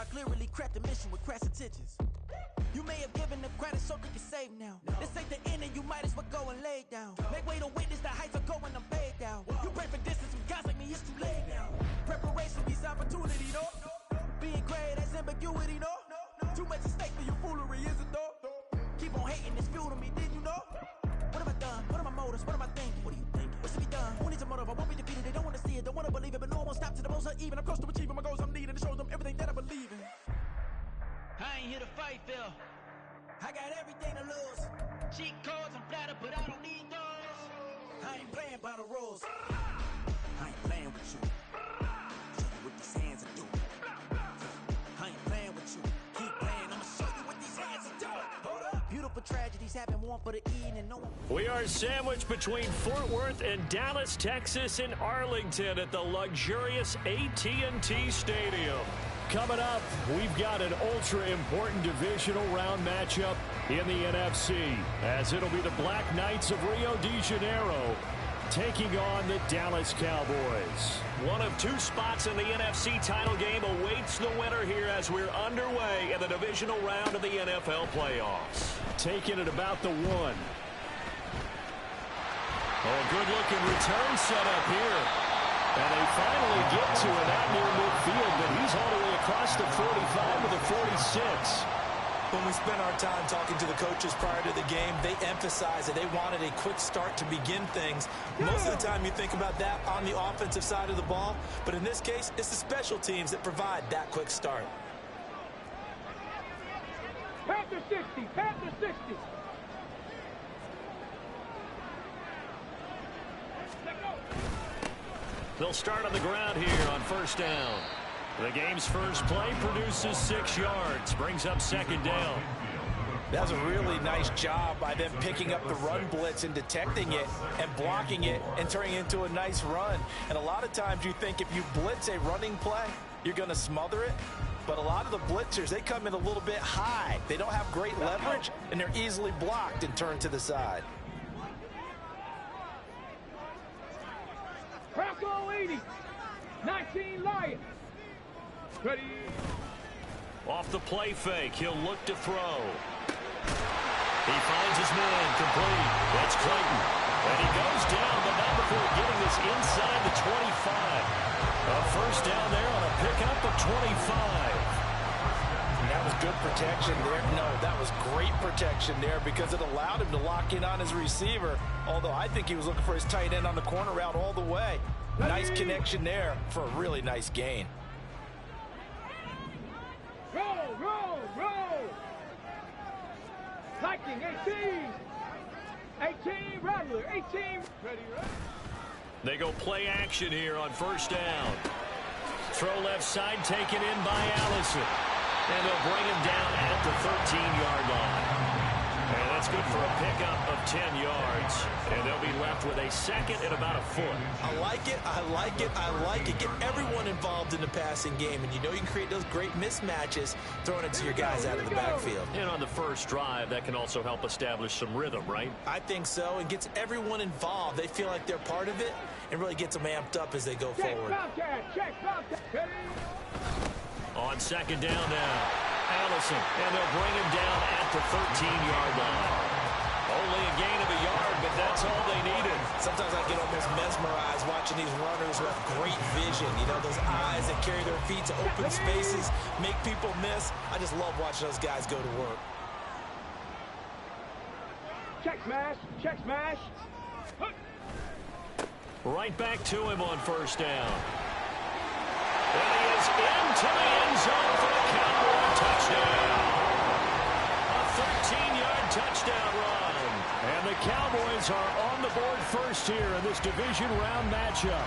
I clearly cracked the mission with crass intentions. You may have given the credit so they can save now. This ain't the end and you might as well go and lay down. Make way to witness the heights of going, I'm paid down. You pray for distance with guys like me, it's too late now. Preparation beats opportunity, no? Being great, that's ambiguity, no? Too much at stake for your foolery, is it though? Keep on hating, it's fuel to me, didn't you know? What have I done? What are my motives? What am I thinking? What are you thinking? What should be done? Who needs a motive? I won't be defeated. They don't want to see it, don't want to believe it, but no one won't stop to the most uneven. I'm close to achieving my goals I'm needing to show them everything that I believe in. I ain't here to fight, Phil. I got everything to lose. Cheat codes, I'm flattered, but I don't need those. I ain't playing by the rules. I ain't playing with you. Show you what these hands are doing. I ain't playing with you. Keep playing, I'ma show you what these hands are doing. Hold up. Beautiful tragedies happen, one for the eating and no one. We are sandwiched between Fort Worth and Dallas, Texas, and Arlington at the luxurious AT&T Stadium. Coming up, we've got an ultra-important divisional round matchup in the NFC, as it'll be the Black Knights of Rio de Janeiro taking on the Dallas Cowboys. One of two spots in the NFC title game awaits the winner here as we're underway in the divisional round of the NFL playoffs. Taking it about the one. Oh, good-looking return set up here. And they finally get to it out near midfield, but he's all the way across the 45 with a 46. When we spent our time talking to the coaches prior to the game, they emphasized that they wanted a quick start to begin things. Most of the time you think about that on the offensive side of the ball, but in this case, it's the special teams that provide that quick start. Panther 60, Panther 60. They'll start on the ground here on first down. The game's first play produces 6 yards, brings up second down. That was a really nice job by them picking up the run blitz and detecting it and blocking it and turning it into a nice run. And a lot of times you think if you blitz a running play, you're going to smother it. But a lot of the blitzers, they come in a little bit high. They don't have great leverage, and they're easily blocked and turned to the side. Bronco 80, 19 Lions. Ready. Off the play fake, he'll look to throw. He finds his man complete. That's Clayton. And he goes down, but not before getting this inside the 25. A first down there on a pickup of 25. And that was good protection there. No, that was great protection there because it allowed him to lock in on his receiver. Although I think he was looking for his tight end on the corner route all the way. Nice connection there for a really nice gain. Roll, roll, roll. Hiking 18. 18 Rattler, 18. Ready, right? They go play action here on first down. Throw left side taken in by Allison. And they'll bring him down at the 13-yard line. And that's good for a pickup of 10 yards. And they'll be left with a second and about a foot. I like it, I like it, I like it. Get everyone involved in the passing game. And you know you can create those great mismatches throwing it to your guys out of the backfield. And on the first drive, that can also help establish some rhythm, right? I think so. It gets everyone involved. They feel like they're part of it and really gets them amped up as they go forward. Check, Bobcat. On second down now, Allison, and they'll bring him down at the 13-yard line. Only a gain of a yard, but that's all they needed. Sometimes I get almost mesmerized watching these runners who have great vision. You know, those eyes that carry their feet to open spaces, make people miss. I just love watching those guys go to work. Check smash. Right back to him on first down. And he is into the end zone for the Cowboy touchdown. A 13-yard touchdown run. And the Cowboys are on the board first here in this division round matchup.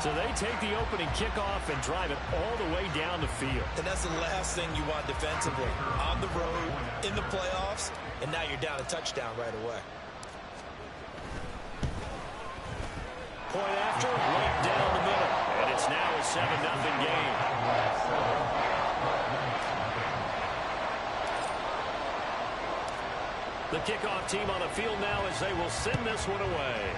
So they take the opening kickoff and drive it all the way down the field. And that's the last thing you want defensively. On the road, in the playoffs, and now you're down a touchdown right away. Point after, right down the middle. And it's now a 7-0 game. The kickoff team on the field now as they will send this one away.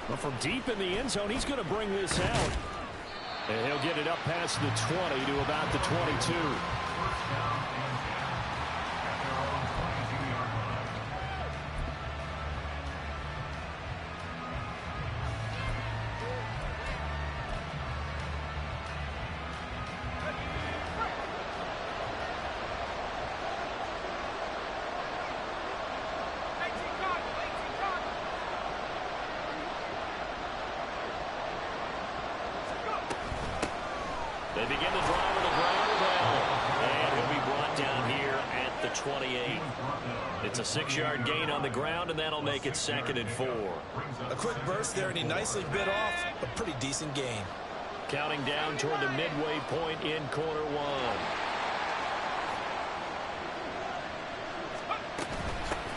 But from deep in the end zone, he's going to bring this out. And he'll get it up past the 20 to about the 22. They begin to drive on the ground with Allen. And he'll be brought down here at the 28. It's a 6-yard gain on the ground, and that'll make it 2nd and 4. A quick burst there, and he nicely bit off a pretty decent gain. Counting down toward the midway point in quarter 1.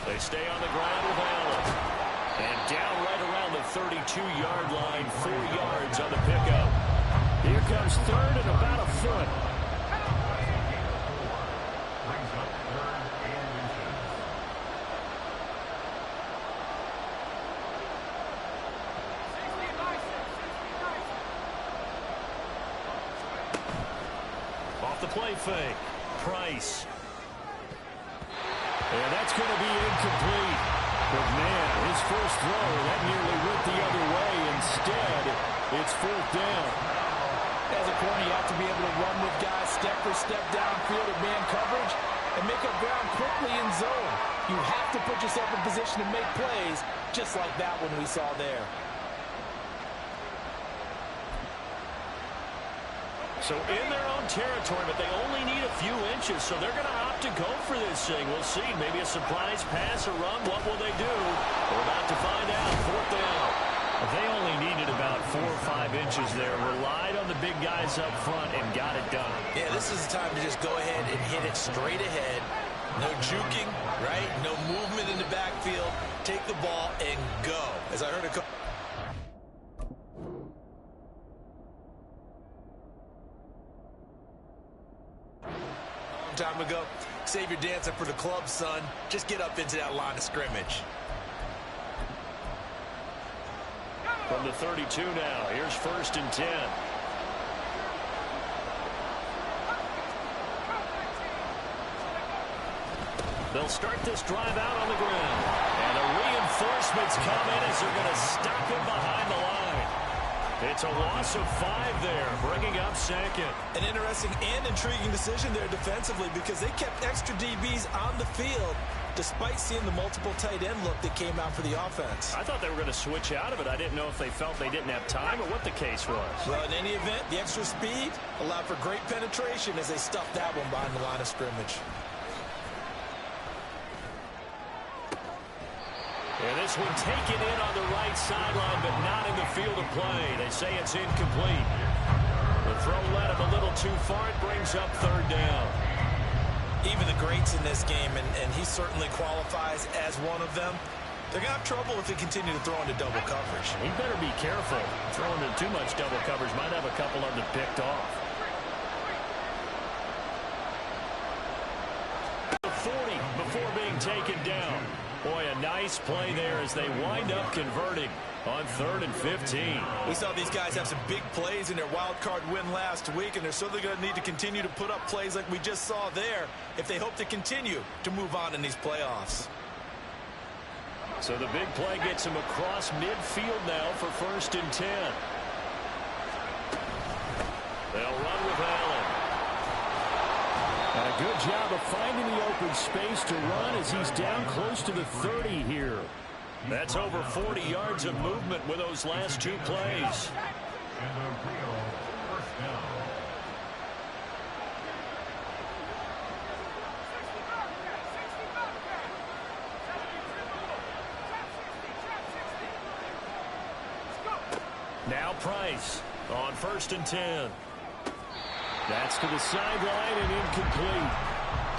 They stay on the ground with Allen. And down right around the 32-yard line, 4 yards on the pickup. Here comes 3rd and about a foot. Off the play fake. Price. And that's going to be incomplete. But man, his first throw, that nearly went the other way. Instead, it's 4th down. As a corner, you have to be able to run with guys step for step downfield at man coverage and make up ground quickly in zone. You have to put yourself in position to make plays, just like that one we saw there. So in their own territory, but they only need a few inches, so they're going to opt to go for this thing. We'll see. Maybe a surprise pass or run. What will they do? We're about to find out. 4th down. They only needed about 4 or 5 inches there. Relied on the big guys up front and got it done. Yeah, this is the time to just go ahead and hit it straight ahead. No juking, right? No movement in the backfield. Take the ball and go. As I heard a long time ago, save your dancing for the club, son. Just get up into that line of scrimmage. From the 32 now, here's 1st and 10. They'll start this drive out on the ground. And the reinforcements come in as they're going to stop him behind the line. It's a loss of 5 there, bringing up 2nd. An interesting and intriguing decision there defensively because they kept extra DBs on the field despite seeing the multiple tight end look that came out for the offense. I thought they were going to switch out of it. I didn't know if they felt they didn't have time or what the case was. Well, in any event, the extra speed allowed for great penetration as they stuffed that one behind the line of scrimmage. And this one taken in on the right sideline, but not in the field of play. They say it's incomplete. The throw led him a little too far. It brings up 3rd down. Even the greats in this game, and he certainly qualifies as one of them, they're going to have trouble if they continue to throw into double coverage. He better be careful. Throwing into too much double coverage might have a couple of them picked off. 40 before being taken down. Boy, a nice play there as they wind up converting on 3rd and 15. We saw these guys have some big plays in their wild card win last week, and they're certainly going to need to continue to put up plays like we just saw there if they hope to continue to move on in these playoffs. So the big play gets him across midfield now for 1st and 10. They'll run with Allen. And a good job of finding the open space to run as he's down close to the 30 here. That's over 40 yards of movement with those last 2 plays. Now Price on 1st and 10. That's to the sideline and incomplete.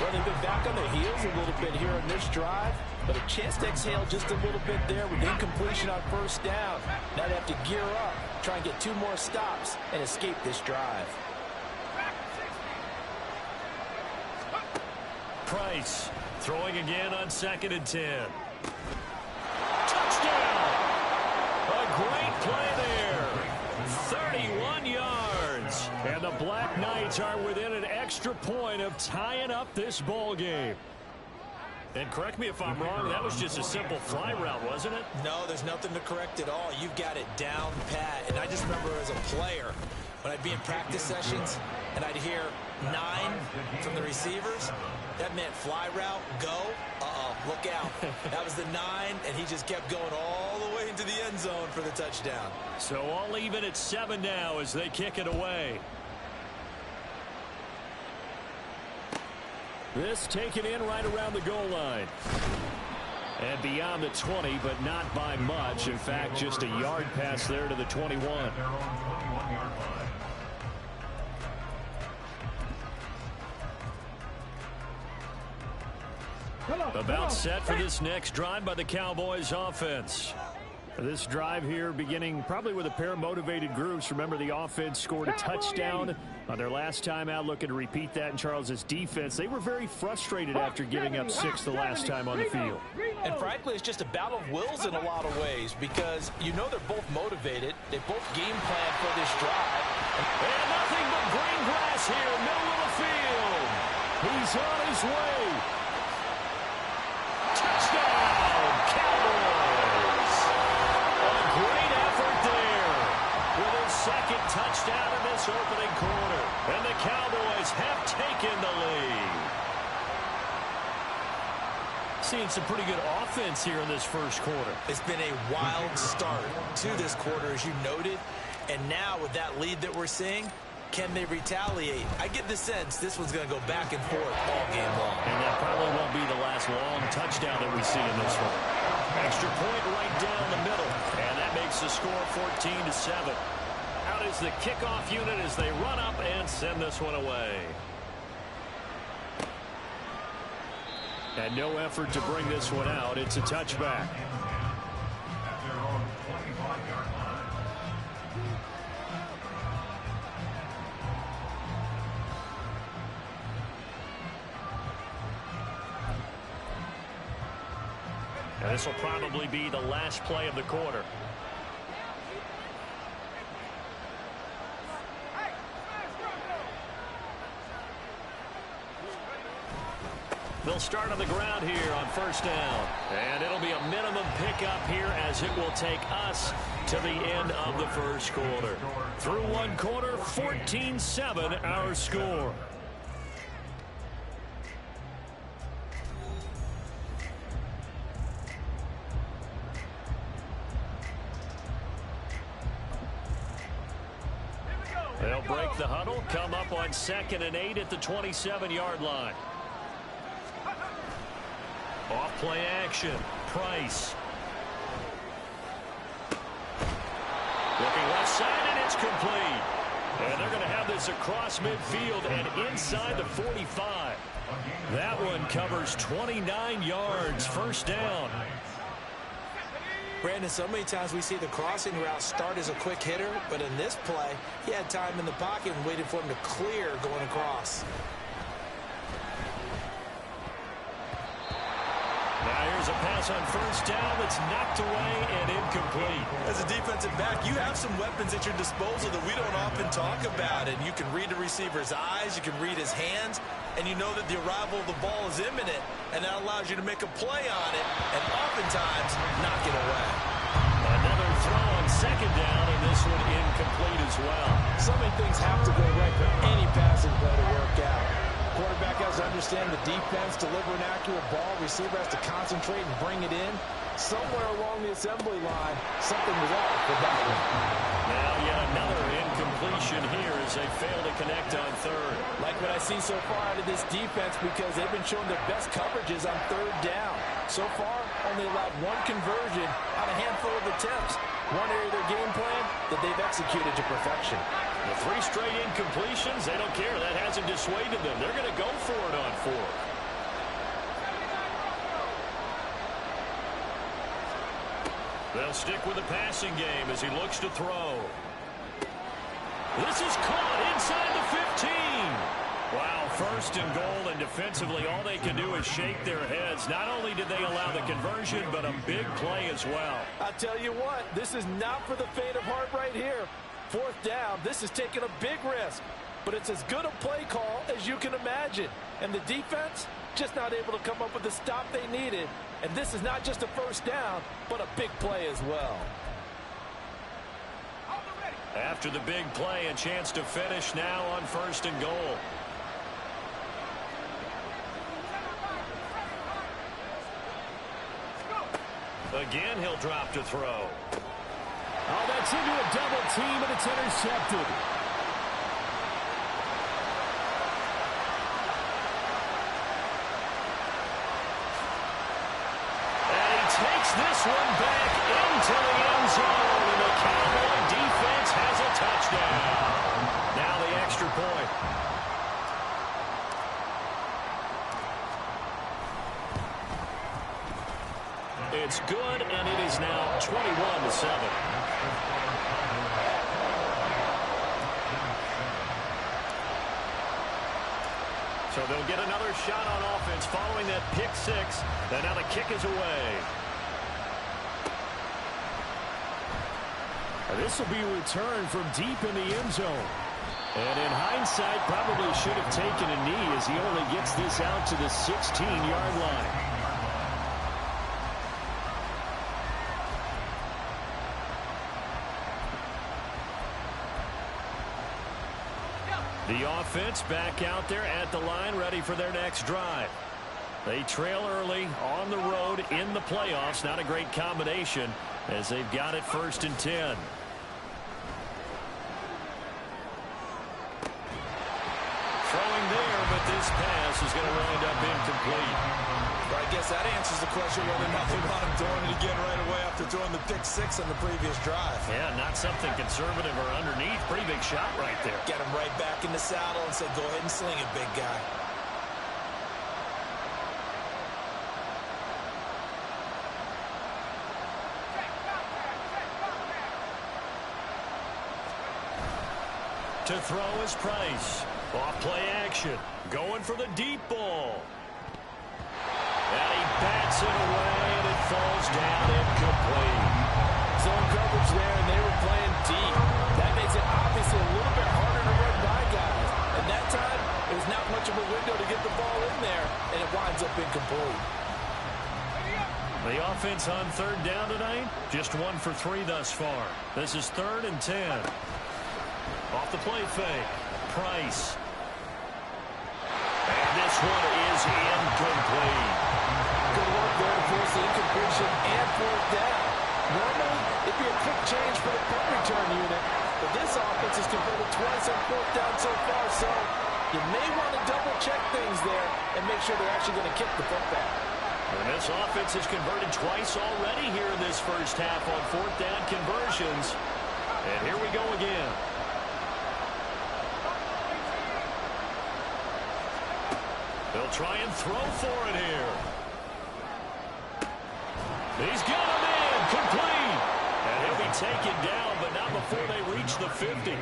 Well, they've been back on their heels a little bit here in this drive, but a chance to exhale just a little bit there with incompletion on 1st down. Now they have to gear up, try and get 2 more stops, and escape this drive. Price throwing again on 2nd and 10. Touchdown! A great play there. 31 yards. And the Black Knights are within an extra point of tying up this ball game. And correct me if I'm wrong, that was just a simple fly route, wasn't it? No, there's nothing to correct at all. You've got it down pat. And I just remember as a player, when I'd be in practice sessions and I'd hear 9 from the receivers, that meant fly route, go, look out. That was the 9, and he just kept going all the way into the end zone for the touchdown. So all even at 7 now as they kick it away. This taken in right around the goal line. And beyond the 20, but not by much. In fact, just a yard pass there to the 21. About set for this next drive by the Cowboys offense. This drive here beginning probably with a pair of motivated groups. Remember, the offense scored a touchdown on their last time out. Looking to repeat that in Charles's defense. They were very frustrated after giving up 6 the last time on the field. And frankly, it's just a battle of wills in a lot of ways because you know they're both motivated. They both game plan for this drive. And nothing but green grass here, middle of the field. He's on his way. Touchdown, Cowboys. A great effort there with his second touchdown in this opening quarter. And the Cowboys have taken the lead. Seeing some pretty good offense here in this first quarter. It's been a wild start to this quarter, as you noted. And now with that lead that we're seeing, can they retaliate? I get the sense this one's going to go back and forth all game long. And that probably won't be the last long touchdown that we see in this one. Extra point right down the middle. And that makes the score 14-7. Out is the kickoff unit as they run up and send this one away. And no effort to bring this one out. It's a touchback. And this will probably be the last play of the quarter. They'll start on the ground here on first down. And it'll be a minimum pickup here as it will take us to the end of the first quarter. Through one quarter, 14-7 our score. They'll break the huddle, come up on 2nd and 8 at the 27-yard line. Off play action. Price. Looking left side, and it's complete. And they're going to have this across midfield and inside the 45. That one covers 29 yards. First down. Brandon, so many times we see the crossing route start as a quick hitter, but in this play, he had time in the pocket and waited for him to clear going across. Now here's a pass on first down that's knocked away and incomplete. As a defensive back, you have some weapons at your disposal that we don't often talk about, and you can read the receiver's eyes, you can read his hands, and you know that the arrival of the ball is imminent, and that allows you to make a play on it and oftentimes knock it away. Another throw on second down, and this one incomplete as well. So many things have to go right for any passing play to work out. Quarterback has to understand the defense, deliver an accurate ball. Receiver has to concentrate and bring it in. Somewhere along the assembly line, something was off with that one. Now yet another incompletion here as they fail to connect on third. Like what I see so far out of this defense because they've been showing their best coverages on third down. So far, only allowed one conversion on a handful of attempts. One area of their game plan that they've executed to perfection. The 3 straight incompletions, they don't care. That hasn't dissuaded them. They're going to go for it on 4th. They'll stick with the passing game as he looks to throw. This is caught inside the 15. Wow, first and goal, and defensively all they can do is shake their heads. Not only did they allow the conversion, but a big play as well. I'll tell you what, this is not for the faint of heart right here. Fourth down, this is taking a big risk. But it's as good a play call as you can imagine. And the defense, just not able to come up with the stop they needed. And this is not just a first down, but a big play as well. After the big play, a chance to finish now on first and goal. Again, he'll drop to throw. Oh, that's into a double team, and it's intercepted. And he takes this one back into the end zone, and the Cowboy defense has a touchdown. Now the extra point. It's good, and it is now 21-7. So they'll get another shot on offense following that pick six. And now the kick is away. This will be a return from deep in the end zone. And in hindsight, probably should have taken a knee as he only gets this out to the 16-yard line. The offense back out there at the line, ready for their next drive. They trail early on the road in the playoffs. Not a great combination as they've got it 1st and 10. Throwing there, but this pass is going to wind up incomplete. Well, I guess that answers the question whether or not they want him throwing it again right away after throwing the pick six on the previous drive. Yeah, not something conservative or underneath. Pretty big shot right there. Get him right back in the saddle and say, go ahead and sling it, big guy. To throw is Price. Off play action. Going for the deep ball. And he bats it away, and it falls down incomplete. Zone coverage there, and they were playing deep. That makes it obviously a little bit harder to run by guys. And that time, it was not much of a window to get the ball in there, and it winds up incomplete. The offense on 3rd down tonight, just 1 for 3 thus far. This is 3rd and 10. Off the play fake, Price. And this one is incomplete. Good work there to force the incompletion and 4th down. Normally, it'd be a quick change for the punt return unit, but this offense has converted twice on 4th down so far, so you may want to double-check things there and make sure they're actually going to kick the football. And this offense has converted twice already here in this first half on 4th down conversions. And here we go again. They'll try and throw for it here. He's got him in, complete. And he'll be taken down, but not before they reach the 50.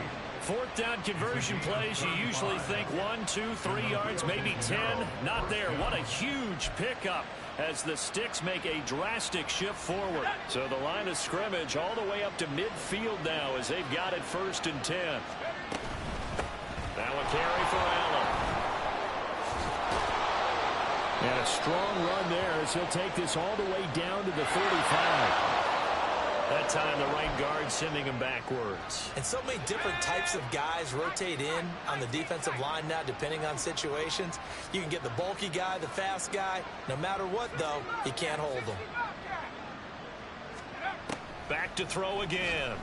4th down conversion plays, you usually think 1, 2, 3 yards, maybe 10. Not there. What a huge pickup as the Sticks make a drastic shift forward. So the line of scrimmage all the way up to midfield now as they've got it 1st and 10. Now a carry for Allen. And a strong run there as he'll take this all the way down to the 35. That time the right guard sending him backwards. And so many different types of guys rotate in on the defensive line now depending on situations. You can get the bulky guy, the fast guy. No matter what, though, you can't hold them. Back to throw again.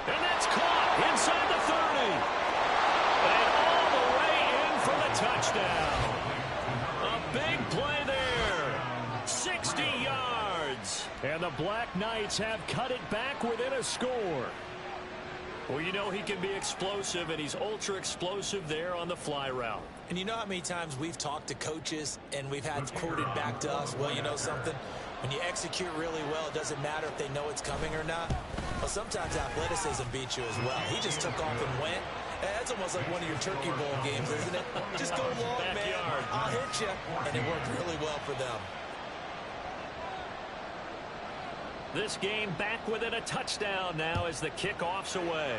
And that's caught inside the 30. And all the way in for the touchdown. A big play there. 60 yards. And the Black Knights have cut it back within a score. Well, you know he can be explosive, and he's ultra explosive there on the fly route. And you know how many times we've talked to coaches and we've had quoted back to us, well, you know something? When you execute really well, it doesn't matter if they know it's coming or not. Well, sometimes athleticism beats you as well. He just took off and went, That's almost like one of your Turkey Bowl games, isn't it? Just go long, man. I'll hit you. And it worked really well for them. This game back within a touchdown now as the kickoff's away.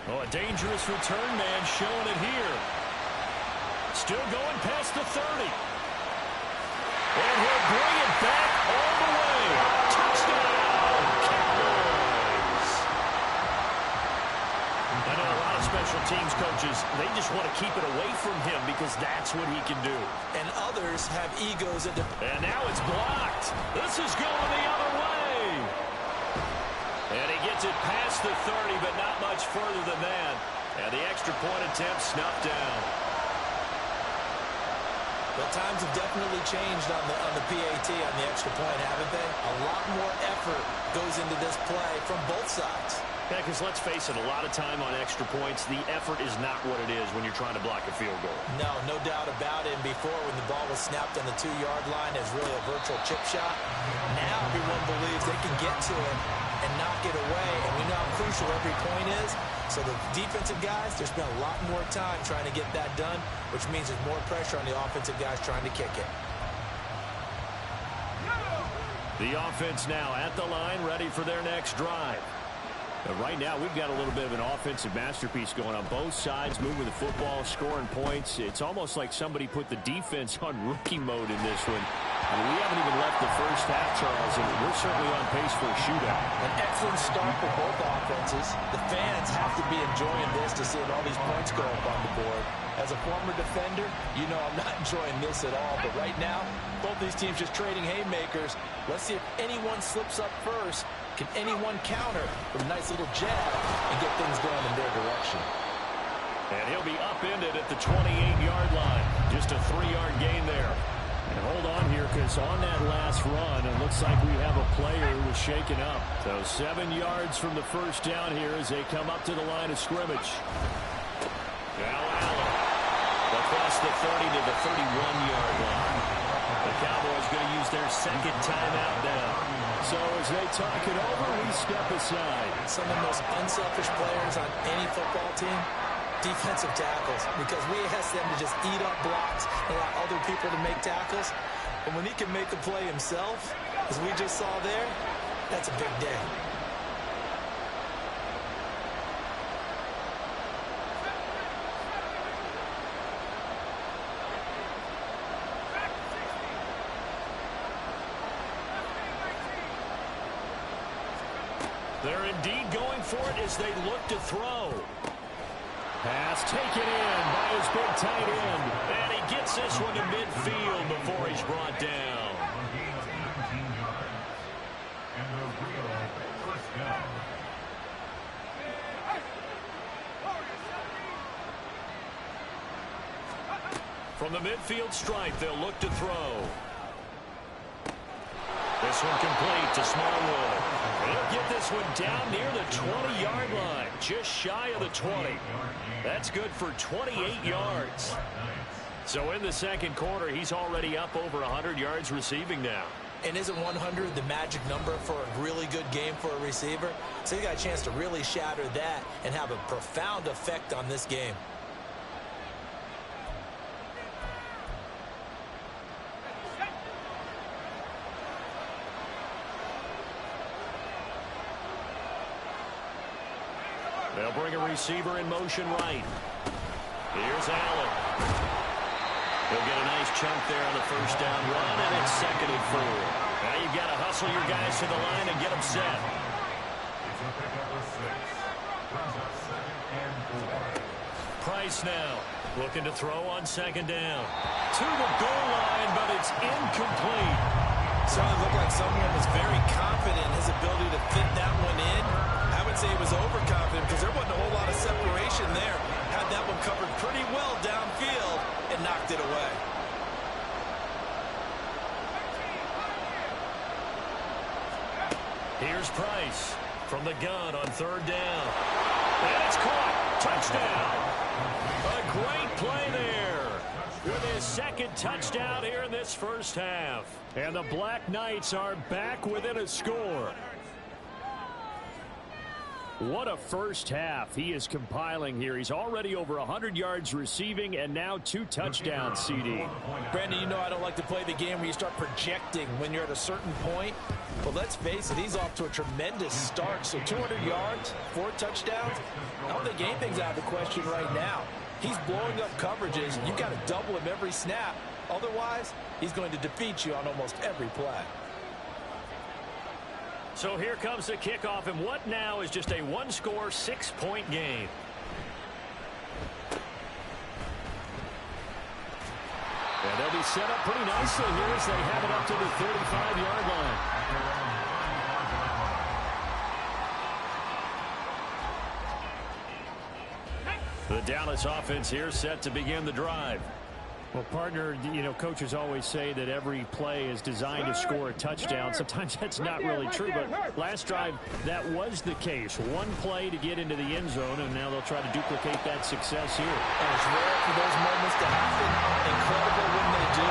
Oh, a dangerous return man showing it here. Still going past the 30. And he'll bring it back all the way. Touchdown, Cowboys. I know a lot of special teams coaches, they just want to keep it away from him because that's what he can do. And others have egos. And now it's blocked. This is going the other way. And he gets it past the 30, but not much further than that. And the extra point attempt snuffed down. But times have definitely changed on the PAT, on the extra point, haven't they? A lot more effort goes into this play from both sides. Yeah, because let's face it, a lot of time on extra points, the effort is not what it is when you're trying to block a field goal. No doubt about it. And before, when the ball was snapped on the 2-yard line, it's really a virtual chip shot. Now everyone believes they can get to it and knock it away. And we know how crucial every point is. So the defensive guys, there's been a lot more time trying to get that done, which means there's more pressure on the offensive guys trying to kick it. The offense now at the line, ready for their next drive. Right now, we've got a little bit of an offensive masterpiece going on both sides, moving the football, scoring points. It's almost like somebody put the defense on rookie mode in this one. I mean, we haven't even left the first half, Charles, and we're certainly on pace for a shootout. An excellent start for both offenses. The fans have to be enjoying this to see all these points go up on the board. As a former defender, you know I'm not enjoying this at all. But right now, both these teams just trading haymakers. Let's see if anyone slips up first. Can anyone counter with a nice little jab and get things going in their direction? And he'll be upended at the 28-yard line. Just a 3-yard gain there. And hold on here, because on that last run, it looks like we have a player who was shaken up. So 7 yards from the first down here as they come up to the line of scrimmage. Now Allen across the 30 to the 31-yard line. The Cowboys going to use their second timeout now. So as they talk it over, we step aside. Some of the most unselfish players on any football team, defensive tackles, because we ask them to just eat up blocks and allow other people to make tackles. But when he can make a play himself, as we just saw there, that's a big day. They're indeed going for it as they look to throw. Pass taken in by his big tight end. And he gets this one to midfield before he's brought down. From the midfield stripe, they'll look to throw. This one complete to Smallwood. He'll get this one down near the 20-yard line, just shy of the 20. That's good for 28 yards. So in the second quarter, he's already up over 100 yards receiving now. And isn't 100 the magic number for a really good game for a receiver? So you got a chance to really shatter that and have a profound effect on this game. They'll bring a receiver in motion right. Here's Allen. He'll get a nice chunk there on the first down run, and it's 2nd and 4. Now you've got to hustle your guys to the line and get them set. Price now looking to throw on 2nd down. To the goal line, but it's incomplete. Certainly looked like someone was very confident in his ability to fit that one in. I would say he was overconfident because there wasn't a whole lot of separation there. Had that one covered pretty well downfield and knocked it away. Here's Price from the gun on 3rd down. And it's caught. Touchdown. A great play there. Within his second touchdown here in this first half. And the Black Knights are back within a score. What a first half he is compiling here. He's already over 100 yards receiving and now 2 touchdowns, CD. Brandon, you know I don't like to play the game where you start projecting when you're at a certain point. But let's face it, he's off to a tremendous start. So 200 yards, 4 touchdowns. I don't think anything's out of the question right now. He's blowing up coverages. You've got to double him every snap. Otherwise, he's going to defeat you on almost every play. So here comes the kickoff, and what now is just a one-score, 6-point game. And they'll be set up pretty nicely here as they have it up to the 35-yard line. The Dallas offense here set to begin the drive. Well, partner, you know, coaches always say that every play is designed to score a touchdown. Sometimes that's not really true, but last drive, that was the case. One play to get into the end zone, and now they'll try to duplicate that success here. And it's rare for those moments to happen. Incredible when they do.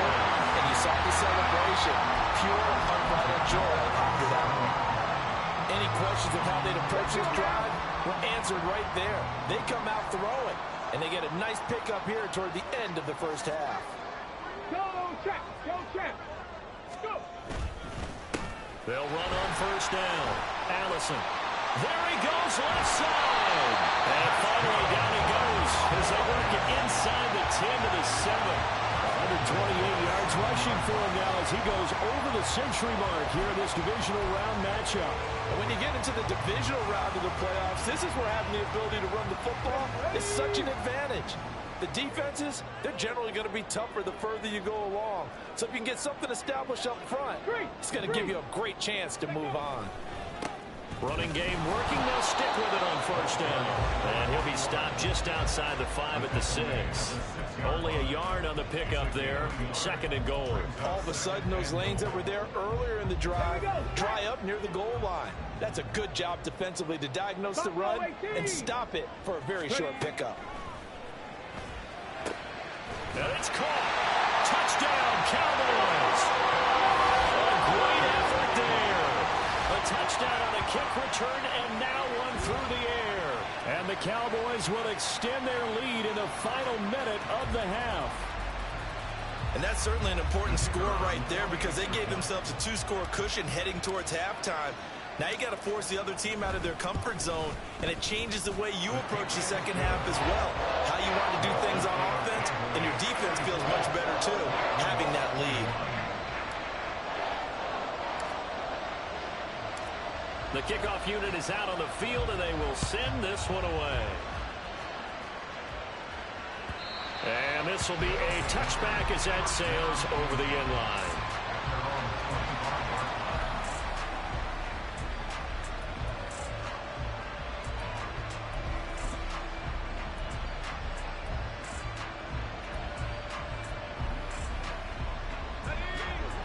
And you saw the celebration. Pure, unbridled joy after that one. Any questions of how they'd approach this drive were answered right there. They come out throwing. And they get a nice pickup here toward the end of the first half. Go, Champ! Go, Champ! Go! They'll run on first down. Allison. There he goes, left side. And finally down he goes as they work it inside the 10 to the 7. 128 yards rushing for him now as he goes over the century mark here in this divisional round matchup. And when you get into the divisional round of the playoffs, this is where having the ability to run the football is such an advantage. The defenses, they're generally going to be tougher the further you go along. So if you can get something established up front, it's going to give you a great chance to move on. Running game working. They'll stick with it on first down. And he'll be stopped just outside the 5 at the 6. Only a yard on the pickup there. 2nd and goal. All of a sudden, those lanes that were there earlier in the drive dry up near the goal line. That's a good job defensively to diagnose the run and stop it for a very short pickup. And it's caught. Touchdown, Cowboys. A great effort there. A touchdown on a kick return, and now one through the air. And the Cowboys will extend their lead in the final minute of the half. And that's certainly an important score right there because they gave themselves a 2-score cushion heading towards halftime. Now you got to force the other team out of their comfort zone, and it changes the way you approach the second half as well. How you want to do things on offense, and your defense feels much better too, having that lead. The kickoff unit is out on the field, and they will send this one away. And this will be a touchback as that sails over the end line.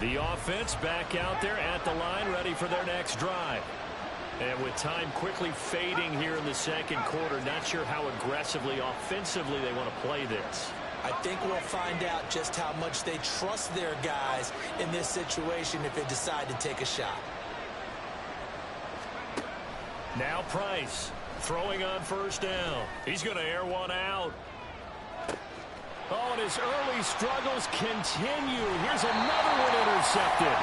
The offense back out there at the line, ready for their next drive. And with time quickly fading here in the second quarter, not sure how aggressively, offensively they want to play this. I think we'll find out just how much they trust their guys in this situation if they decide to take a shot. Now Price throwing on first down. He's going to air one out. Oh, and his early struggles continue. Here's another one intercepted.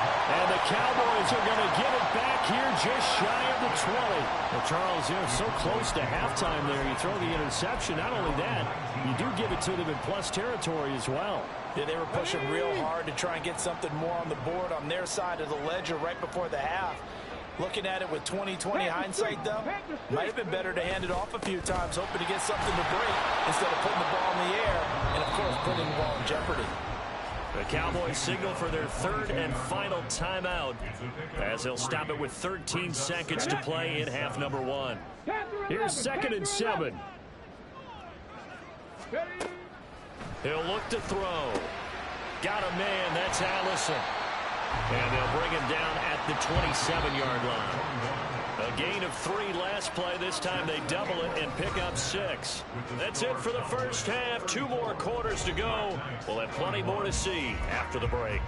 And the Cowboys are going to get it back here just shy of the 20. Well, Charles, you're so close to halftime there. You throw the interception. Not only that, you do give it to them in plus territory as well. Yeah, they were pushing real hard to try and get something more on the board on their side of the ledger right before the half. Looking at it with 20/20 hindsight, though, might have been better to hand it off a few times, hoping to get something to break instead of putting the ball in the air and, of course, putting the ball in jeopardy. The Cowboys signal for their third and final timeout as they'll stop it with 13 seconds to play in half number 1. Here's 2nd and 7. He'll look to throw. Got a man. That's Allison. And they'll bring him down at the 27-yard line. A gain of 3 last play. This time they double it and pick up 6. That's it for the first half. 2 more quarters to go. We'll have plenty more to see after the break.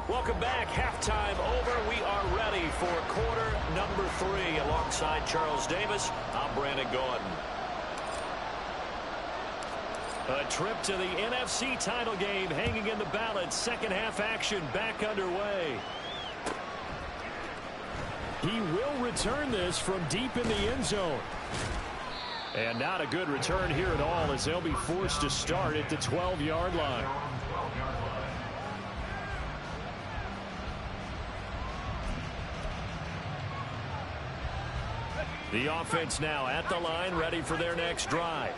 Welcome back. Halftime over. We are ready for quarter number 3. Alongside Charles Davis, I'm Brandon Gaudin. A trip to the NFC title game hanging in the balance. Second half action back underway. He will return this from deep in the end zone. And not a good return here at all, as they'll be forced to start at the 12-yard line. The offense now at the line, ready for their next drive.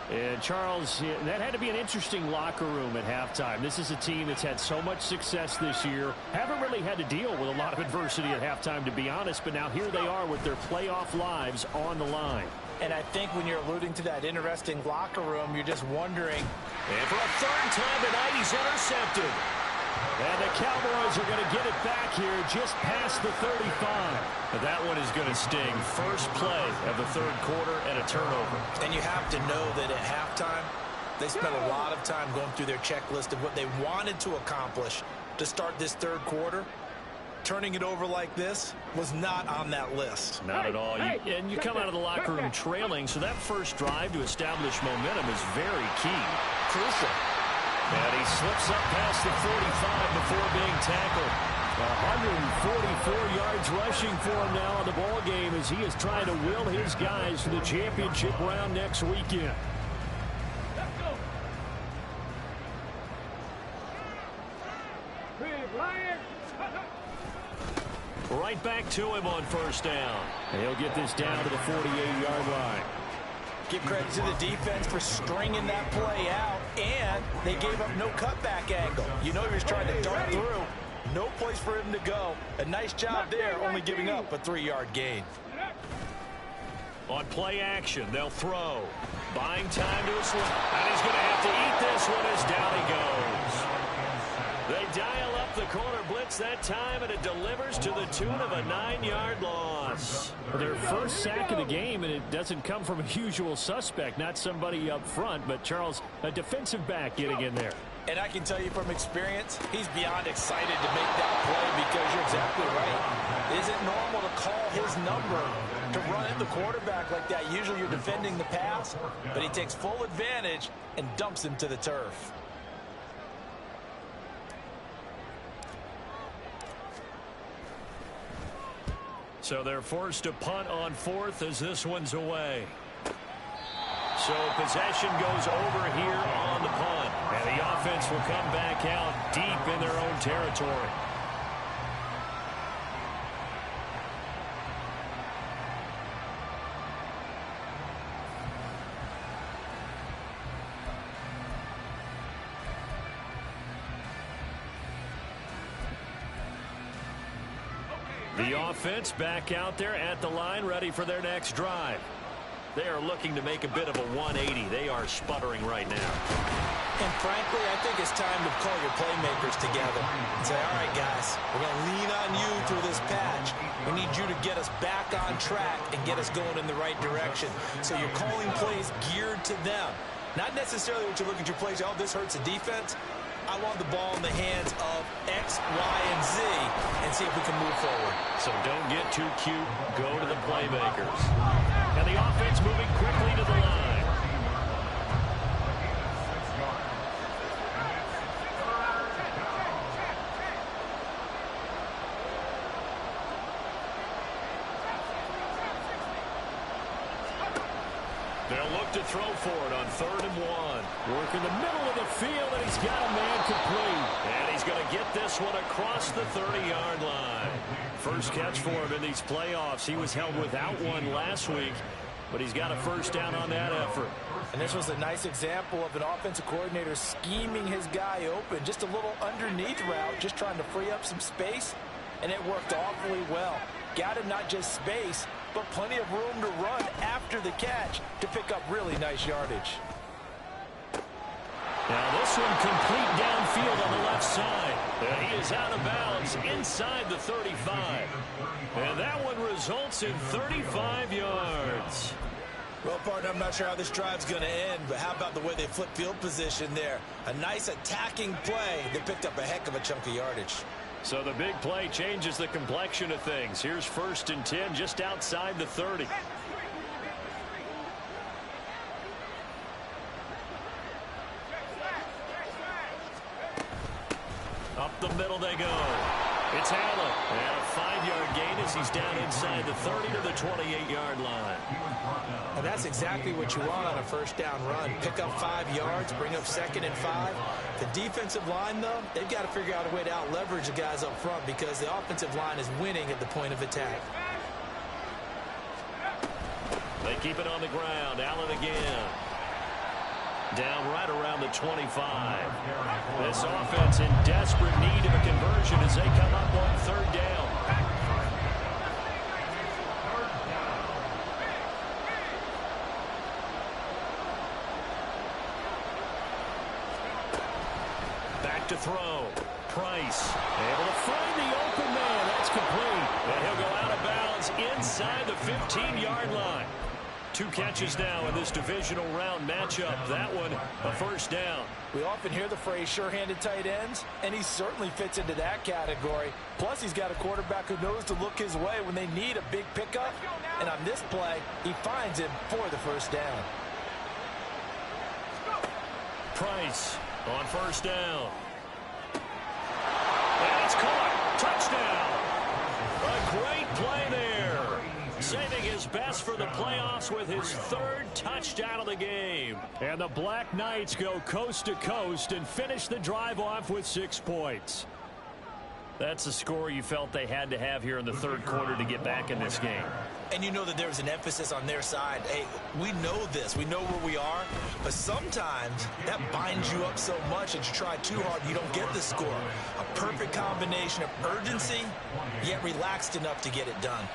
And Charles, that had to be an interesting locker room at halftime. This is a team that's had so much success this year. Haven't really had to deal with a lot of adversity at halftime, to be honest. But now here they are with their playoff lives on the line. And I think when you're alluding to that interesting locker room, you're just wondering. And for a third time tonight, he's intercepted. And the Cowboys are going to get it back here just past the 35. But that one is going to sting. First play of the third quarter and a turnover. And you have to know that at halftime, they spent a lot of time going through their checklist of what they wanted to accomplish to start this third quarter. Turning it over like this was not on that list. Not at all. And you come out of the locker room trailing, so that first drive to establish momentum is very key. Crucial. And he slips up past the 45 before being tackled. 144 yards rushing for him now in the ball game as he is trying to will his guys to the championship round next weekend. Right back to him on first down. And he'll get this down to the 48-yard line. Give credit to the defense for stringing that play out, and they gave up no cutback angle. You know he was trying to dart through. No place for him to go. A nice job there, only giving up a 3-yard gain. On play action, they'll throw. Buying time to a slip. And he's going to have to eat this one as down he goes. They dial up the corner blitz that time, and it delivers to the tune of a 9-yard loss. Their first sack of the game, and it doesn't come from a usual suspect, not somebody up front, but Charles, a defensive back getting in there. And I can tell you from experience, he's beyond excited to make that play because you're exactly right. It isn't normal to call his number to run at the quarterback like that. Usually you're defending the pass, but he takes full advantage and dumps him to the turf. So they're forced to punt on fourth as this one's away. So possession goes over here on the punt. And the offense will come back out deep in their own territory. The offense back out there at the line, ready for their next drive. They are looking to make a bit of a 180. They are sputtering right now. And frankly, I think it's time to call your playmakers together and say, all right, guys, we're going to lean on you through this patch. We need you to get us back on track and get us going in the right direction. So you're calling plays geared to them. Not necessarily what you look at your plays, oh, this hurts the defense. I want the ball in the hands of X, Y, and Z and see if we can move forward. So don't get too cute. Go to the playmakers. And the offense moving quickly to the line. They'll look to throw for it on 3rd and 1. Work in the middle of the field, and he's got a man complete. And he's going to get this one across the 30-yard line. First catch for him in these playoffs. He was held without one last week, but he's got a first down on that effort. And this was a nice example of an offensive coordinator scheming his guy open. Just a little underneath route, just trying to free up some space, and it worked awfully well. Got him not just space, but plenty of room to run after the catch to pick up really nice yardage. Now this one complete downfield on the left side. He is out of bounds inside the 35. And that one results in 35 yards. Well, partner, I'm not sure how this drive's going to end, but how about the way they flip field position there? A nice attacking play. They picked up a heck of a chunk of yardage. So the big play changes the complexion of things. Here's 1st and 10 just outside the 30. Up the middle they go. It's Allen. And a 5-yard gain as he's down inside the 30 to the 28-yard line. And that's exactly what you want on a first down run. Pick up 5 yards, bring up 2nd and 5. The defensive line, though, they've got to figure out a way to out-leverage the guys up front because the offensive line is winning at the point of attack. They keep it on the ground. Allen again. Down right around the 25. This offense in desperate need of a conversion as they come up on 3rd down. Back to throw. Price able to find the open man. That's complete. And he'll go out of bounds inside the 15-yard line. 2 catches now in this divisional round matchup. That one, a 1st down. We often hear the phrase sure-handed tight ends, and he certainly fits into that category. Plus, he's got a quarterback who knows to look his way when they need a big pickup. And on this play, he finds him for the 1st down. Price on 1st down. And it's caught. Touchdown. A great play there. Saving his best for the playoffs with his 3rd touchdown of the game. And the Black Knights go coast to coast and finish the drive off with 6 points. That's a score you felt they had to have here in the 3rd quarter to get back in this game. And you know that there was an emphasis on their side. Hey, we know this. We know where we are. But sometimes that binds you up so much that you try too hard, you don't get the score. A perfect combination of urgency, yet relaxed enough to get it done.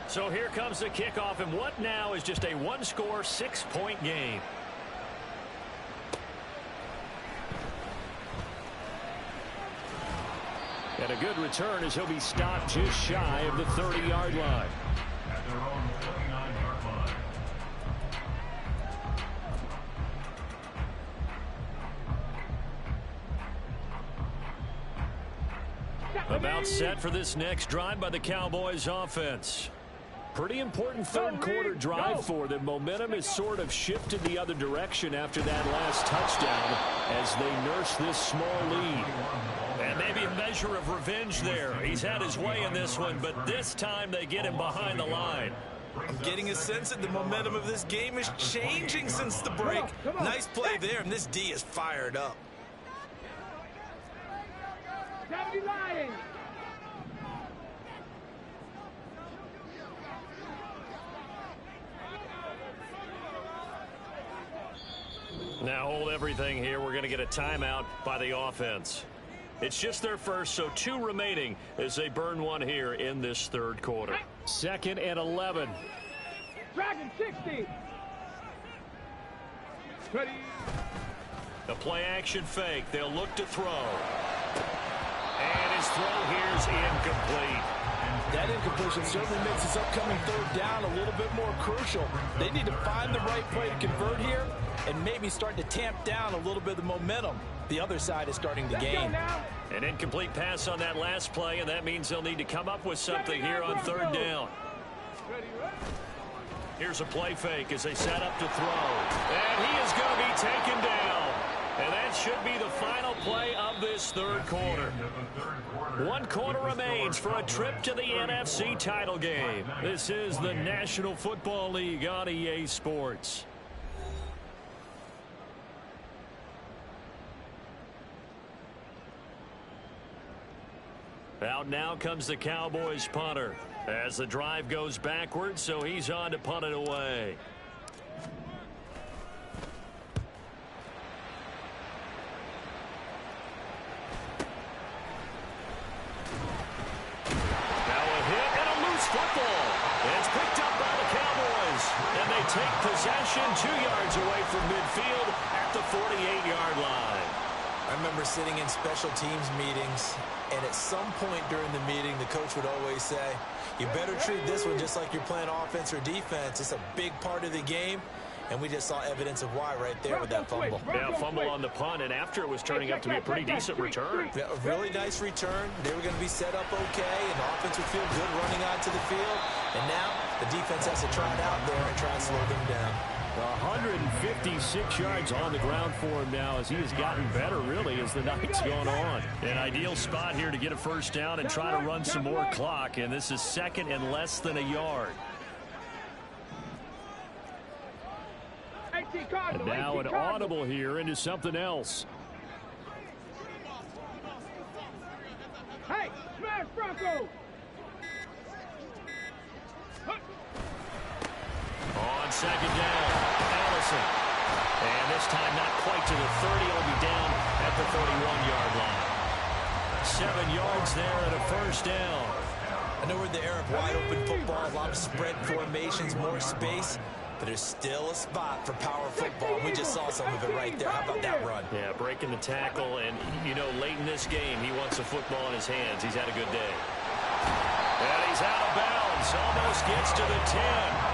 So here comes the kickoff, and what now is just a 1-score, 6-point game. And a good return as he'll be stopped just shy of the 30-yard line. About set for this next drive by the Cowboys offense. Pretty important 3rd quarter drive for them. Momentum has sort of shifted the other direction after that last touchdown as they nurse this small lead. And maybe a measure of revenge there. He's had his way in this one, but this time they get him behind the line. I'm getting a sense that the momentum of this game is changing since the break. Nice play there, and this D is fired up. Now hold everything here. We're going to get a timeout by the offense. It's just their first, so 2 remaining as they burn 1 here in this 3rd quarter. 2nd and 11. Dragon 60. Ready. The play action fake. They'll look to throw. And his throw here is incomplete. That incompletion certainly makes this upcoming 3rd down a little bit more crucial. They need to find the right play to convert here and maybe start to tamp down a little bit of the momentum. The other side is starting to gain. An incomplete pass on that last play, and that means they'll need to come up with something here on 3rd down. Here's a play fake as they set up to throw. And he is going to be taken down. And that should be the final play of this 3rd quarter. 1 quarter remains for a trip to the NFC title game. This is the National Football League on EA Sports. Out now comes the Cowboys punter as the drive goes backwards, so he's on to punt it away. football. It's picked up by the Cowboys, and they take possession 2 yards away from midfield at the 48-yard line. I remember sitting in special teams meetings, and at some point during the meeting, the coach would always say, you better treat this one just like you're playing offense or defense. It's a big part of the game, and we just saw evidence of why right there with that fumble. Yeah, fumble on the punt, and after it was turning out to be a pretty decent return. Yeah, a really nice return. They were going to be set up okay, and the offense would feel good running onto the field. And now the defense has to try it out there and try and slow them down. 156 yards on the ground for him now as he has gotten better, really, as the night's gone on. An ideal spot here to get a first down and try to run some more clock, and this is second and less than a yard. And now an audible here into something else. Hey, smash Bronco! On second down, Allison. And this time not quite to the 30. It'll be down at the 31-yard line. 7 yards there and a first down. I know we're in the era of wide-open football, a lot of spread formations, more space, but there's still a spot for power football. We just saw some of it right there. How about that run? Yeah, breaking the tackle, and, you know, late in this game, he wants the football in his hands. He's had a good day. And he's out of bounds. Almost gets to the 10.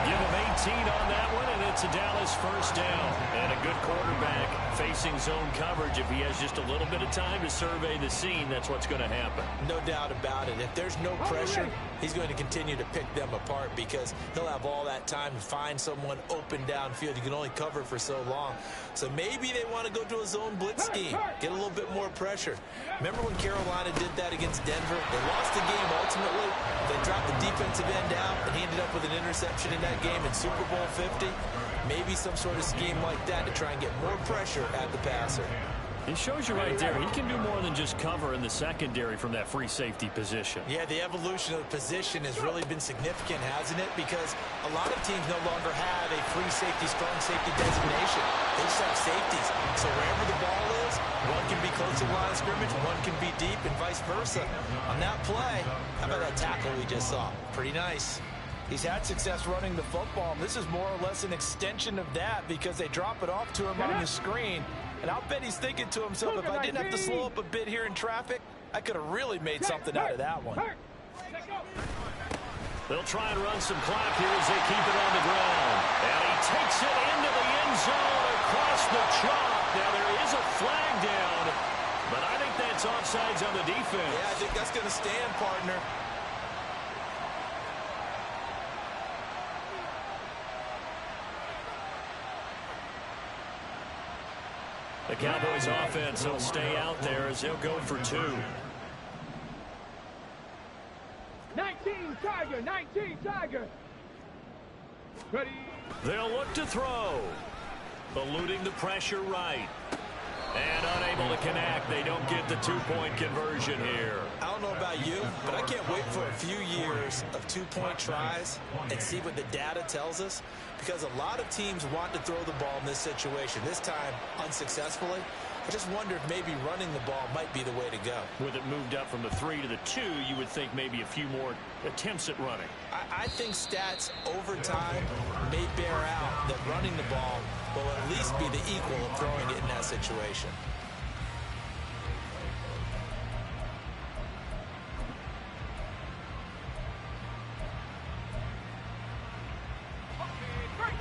Give him 18 on that one, and it's a Dallas first down. And a good quarterback facing zone coverage. If he has just a little bit of time to survey the scene, that's what's going to happen. No doubt about it. If there's no pressure, he's going to continue to pick them apart because he'll have all that time to find someone open downfield. You can only cover for so long. So maybe they want to go to a zone blitz scheme, get a little bit more pressure. Remember when Carolina did that against Denver? They lost the game ultimately. They dropped the defensive end out, and he ended up with an interception in that game in Super Bowl 50. Maybe some sort of scheme like that to try and get more pressure at the passer. It shows you right there, he can do more than just cover in the secondary from that free safety position. Yeah, the evolution of the position has really been significant, hasn't it? Because a lot of teams no longer have a free safety, strong safety designation. They just have safeties. So wherever the ball is, one can be close to the line of scrimmage, one can be deep, and vice versa. On that play, how about that tackle we just saw? Pretty nice. He's had success running the football. This is more or less an extension of that because they drop it off to him on the screen. And I'll bet he's thinking to himself, if I didn't have to slow up a bit here in traffic, I could have really made something out of that one. They'll try and run some clock here as they keep it on the ground. And he takes it into the end zone across the chalk. Now there is a flag down, but I think that's offsides on the defense. Yeah, I think that's going to stand, partner. The Cowboys offense will stay out there as they'll go for 2. 19 Tiger, 19 Tiger. Ready. They'll look to throw. Eluding the pressure right. And unable to connect. They don't get the 2-point conversion here. I don't know about you, but I can't wait for a few years of 2-point tries and see what the data tells us, because a lot of teams want to throw the ball in this situation. This time, unsuccessfully. I just wonder if maybe running the ball might be the way to go. With it moved up from the 3 to the 2, you would think maybe a few more attempts at running. I think stats over time may bear out that running the ball will at least be the equal of throwing it in that situation.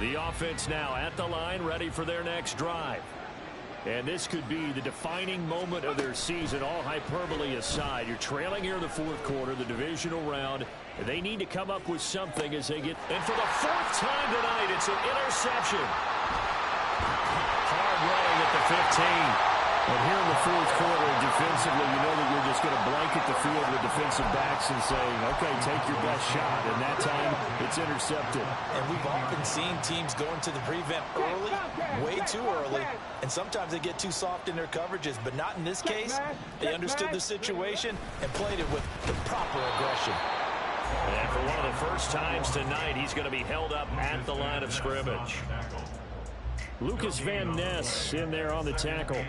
The offense now at the line, ready for their next drive. And this could be the defining moment of their season, all hyperbole aside. You're trailing here in the 4th quarter, the divisional round. They need to come up with something as they get... And for the 4th time tonight, it's an interception. Hard running at the 15. And here in the 4th quarter, defensively, you know that you're just going to blanket the field with defensive backs and saying, okay, take your best shot. And that time, it's intercepted. And we've often seen teams go into the prevent early, way too early, and sometimes they get too soft in their coverages, but not in this case. They understood the situation and played it with the proper aggression. And for one of the first times tonight, he's going to be held up at the line of scrimmage. Lucas Van Ness in there on the tackle.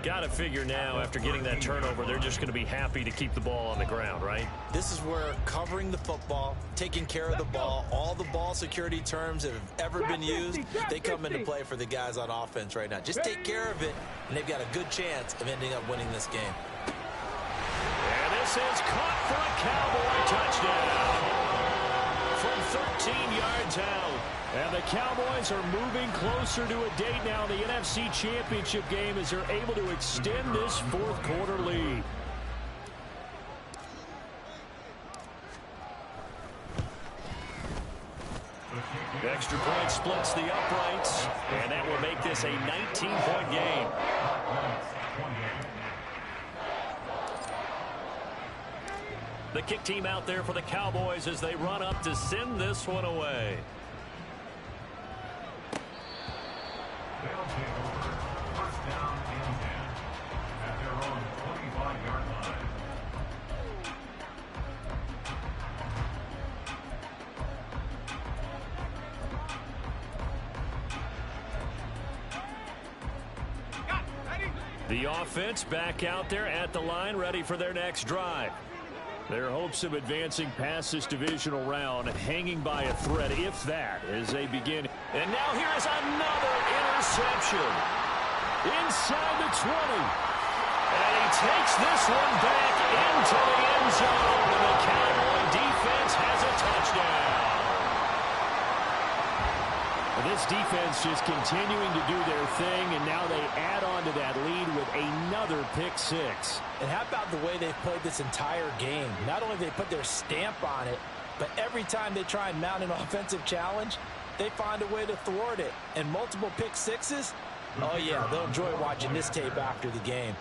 Got to figure now, after getting that turnover, they're just going to be happy to keep the ball on the ground, right? This is where covering the football, taking care of the ball, all the ball security terms that have ever been used, they come into play for the guys on offense right now. Just take care of it, and they've got a good chance of ending up winning this game. And this is caught for a Cowboy touchdown from 13 yards out. And the Cowboys are moving closer to a date now in the NFC Championship game as they're able to extend this fourth quarter lead. Extra point splits the uprights, and that will make this a 19-point game. The kick team out there for the Cowboys as they run up to send this one away. They'll take over first down and 10 at their own 25-yard line. The offense back out there at the line, ready for their next drive. Their hopes of advancing past this divisional round hanging by a thread, if that, as they begin. And now here is another interception. Inside the 20. And he takes this one back into the end zone. And the Cowboy defense has a touchdown. This defense just continuing to do their thing, and now they add on to that lead with another pick six. And how about the way they've played this entire game? Not only do they put their stamp on it, but every time they try and mount an offensive challenge, they find a way to thwart it. And multiple pick sixes, oh yeah, they'll enjoy watching this tape after the game.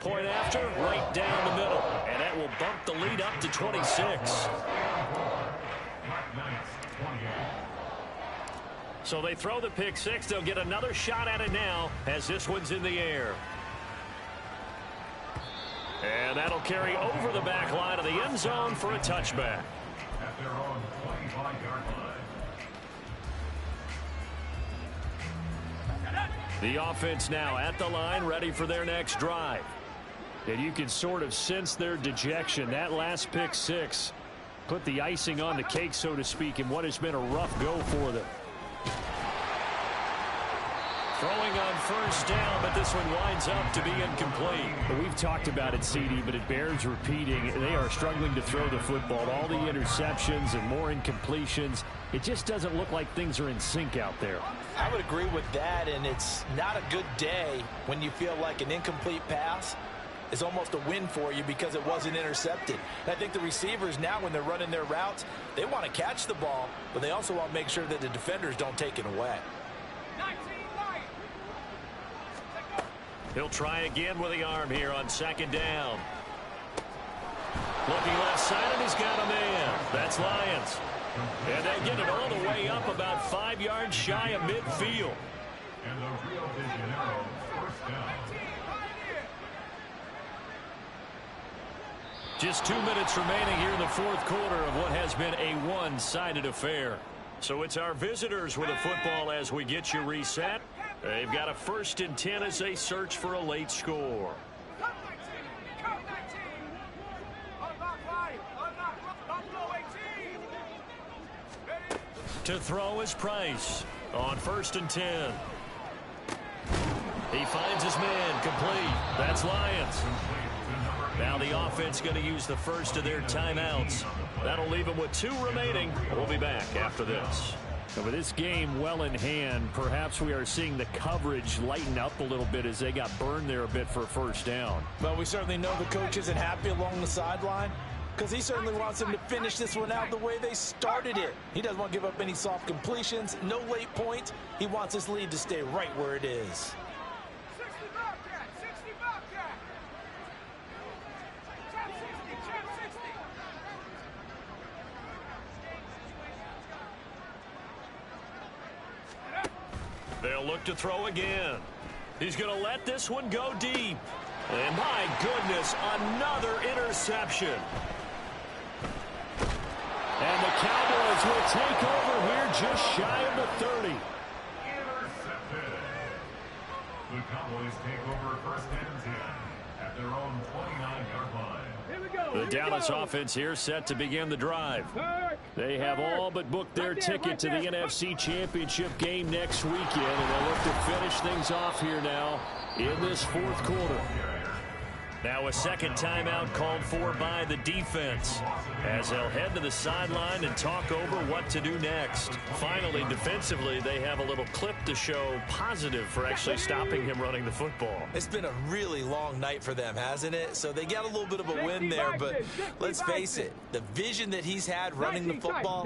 Point after, right down the middle. And that will bump the lead up to 26. So they throw the pick six. They'll get another shot at it now as this one's in the air. And that'll carry over the back line of the end zone for a touchback. At their own 25-yard line. The offense now at the line, ready for their next drive. And you can sort of sense their dejection. That last pick six put the icing on the cake, so to speak, in what has been a rough go for them. Throwing on first down, but this one winds up to be incomplete. We've talked about it, CD, but it bears repeating. They are struggling to throw the football. All the interceptions and more incompletions. It just doesn't look like things are in sync out there. I would agree with that, and it's not a good day when you feel like an incomplete pass is almost a win for you because it wasn't intercepted. And I think the receivers now, when they're running their routes, they want to catch the ball, but they also want to make sure that the defenders don't take it away. He'll try again with the arm here on second down. Looking left side, and he's got a man. That's Lions. And they'll get it all the way up about 5 yards shy of midfield. And the Rio de Janeiro first down. Just 2 minutes remaining here in the fourth quarter of what has been a one-sided affair. So it's our visitors with a football as we get you reset. They've got a 1st and 10 as they search for a late score. To throw is Price on 1st and 10. He finds his man, complete. That's Lions. Now the offense going to use the first of their timeouts. That'll leave them with 2 remaining. We'll be back after this. So with this game well in hand, perhaps we are seeing the coverage lighten up a little bit as they got burned there a bit for a first down. Well, we certainly know the coach isn't happy along the sideline because he certainly wants them to finish this one out the way they started it. He doesn't want to give up any soft completions, no late points. He wants this lead to stay right where it is. They'll look to throw again. He's going to let this one go deep. And my goodness, another interception. Cowboys will take over here just shy of the 30. Intercepted. The Cowboys take over first and 10 at their own 29-yard line. Here we go. The Dallas offense here set to begin the drive. They have all but booked their ticket to the NFC Championship game next weekend, and they'll look to finish things off here now in this fourth quarter. Now a second timeout called for by the defense as they'll head to the sideline and talk over what to do next. Finally, defensively, they have a little clip to show positive for actually stopping him running the football. It's been a really long night for them, hasn't it? So they got a little bit of a win there, but let's face it, the vision that he's had running the football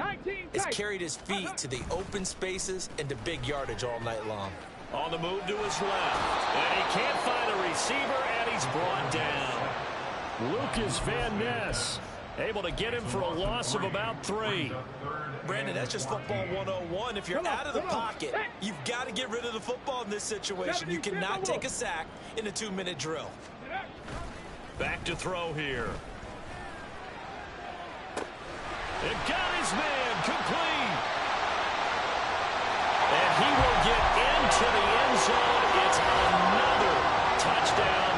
has carried his feet to the open spaces and to big yardage all night long. On the move to his left, and he can't find a receiver, and he's brought down. Lucas Van Ness able to get him for a loss of about 3. Brandon, that's just football 101. If you're out of the pocket, you've got to get rid of the football in this situation. You cannot take a sack in a 2-minute drill. Back to throw here. It got his man complete. And he will get into the end zone. It's another touchdown.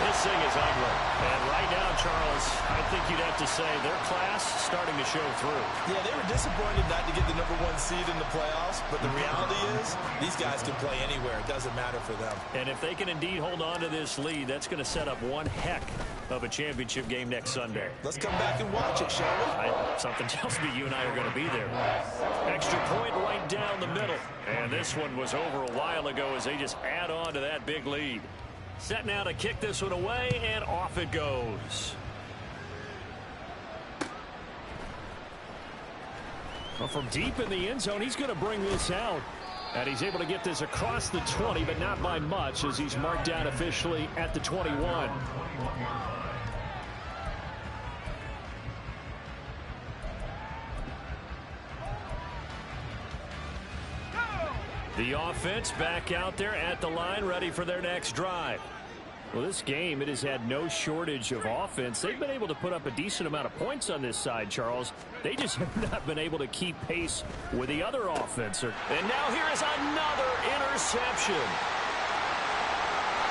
This thing is ugly. And right now, Charles, I think you'd have to say their class starting to show through. Yeah, they were disappointed not to get the #1 seed in the playoffs, but the reality is these guys can play anywhere. It doesn't matter for them. And if they can indeed hold on to this lead, that's going to set up one heck of a championship game next Sunday. Let's come back and watch it, shall we? Something tells me you and I are going to be there. Extra point right down the middle. And this one was over a while ago as they just add on to that big lead. Set now to kick this one away, and off it goes. Well, from deep in the end zone, he's going to bring this out. And he's able to get this across the 20, but not by much, as he's marked down officially at the 21. The offense back out there at the line, ready for their next drive. Well, this game, it has had no shortage of offense. They've been able to put up a decent amount of points on this side, Charles. They just have not been able to keep pace with the other offense. And now here is another interception.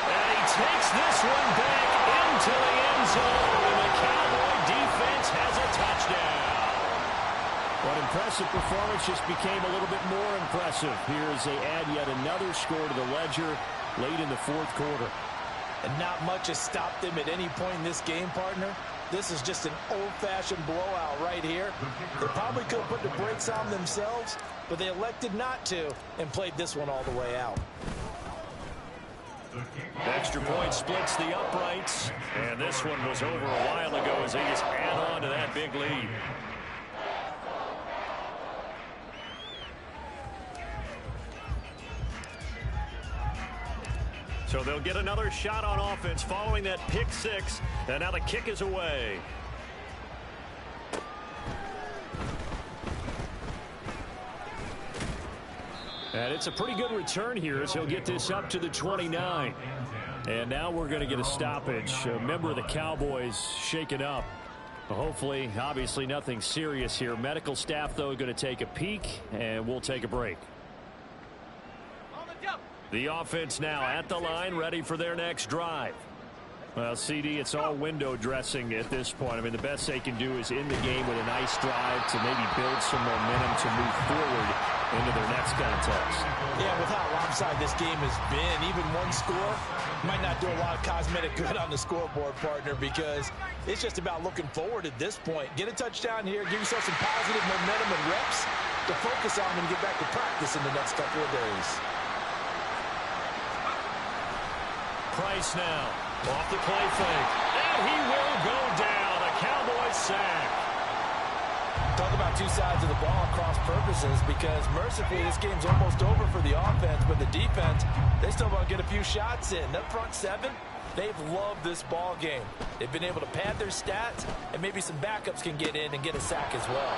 And he takes this one back into the end zone, and the Cowboy defense has a touchdown. What impressive performance just became a little bit more impressive here as they add yet another score to the ledger late in the fourth quarter. And not much has stopped them at any point in this game, partner. This is just an old-fashioned blowout right here. They probably could have put the brakes on themselves, but they elected not to and played this one all the way out. Extra point splits the uprights, and this one was over a while ago as they just add on to that big lead. So they'll get another shot on offense following that pick six, and now the kick is away. And it's a pretty good return here as he'll get this up to the 29. And now we're going to get a stoppage. A member of the Cowboys shaken up. Hopefully, obviously nothing serious here. Medical staff, though, going to take a peek, and we'll take a break. The offense now at the line, ready for their next drive. Well, CD, it's all window dressing at this point. I mean, the best they can do is in the game with a nice drive to maybe build some momentum to move forward into their next contest. Yeah, with how lopsided this game has been, even one score might not do a lot of cosmetic good on the scoreboard, partner, because it's just about looking forward at this point. Get a touchdown here, give yourself some positive momentum and reps to focus on and get back to practice in the next couple of days. Price now, off the play fake, and he will go down. A Cowboys sack. Talk about two sides of the ball cross purposes, because mercifully this game's almost over for the offense, but the defense, they still want to get a few shots in. That front seven, they've loved this ball game. They've been able to pad their stats, and maybe some backups can get in and get a sack as well.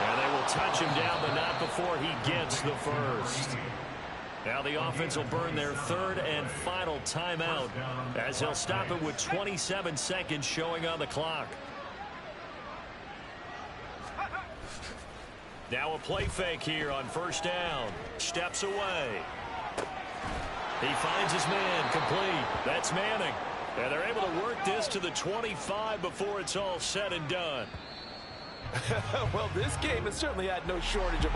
And they will touch him down, but not before he gets the first. Now the offense will burn their third and final timeout as they'll stop it with 27 seconds showing on the clock. Now a play fake here on first down. Steps away. He finds his man complete. That's Manning. And they're able to work this to the 25 before it's all said and done. Well, this game has certainly had no shortage of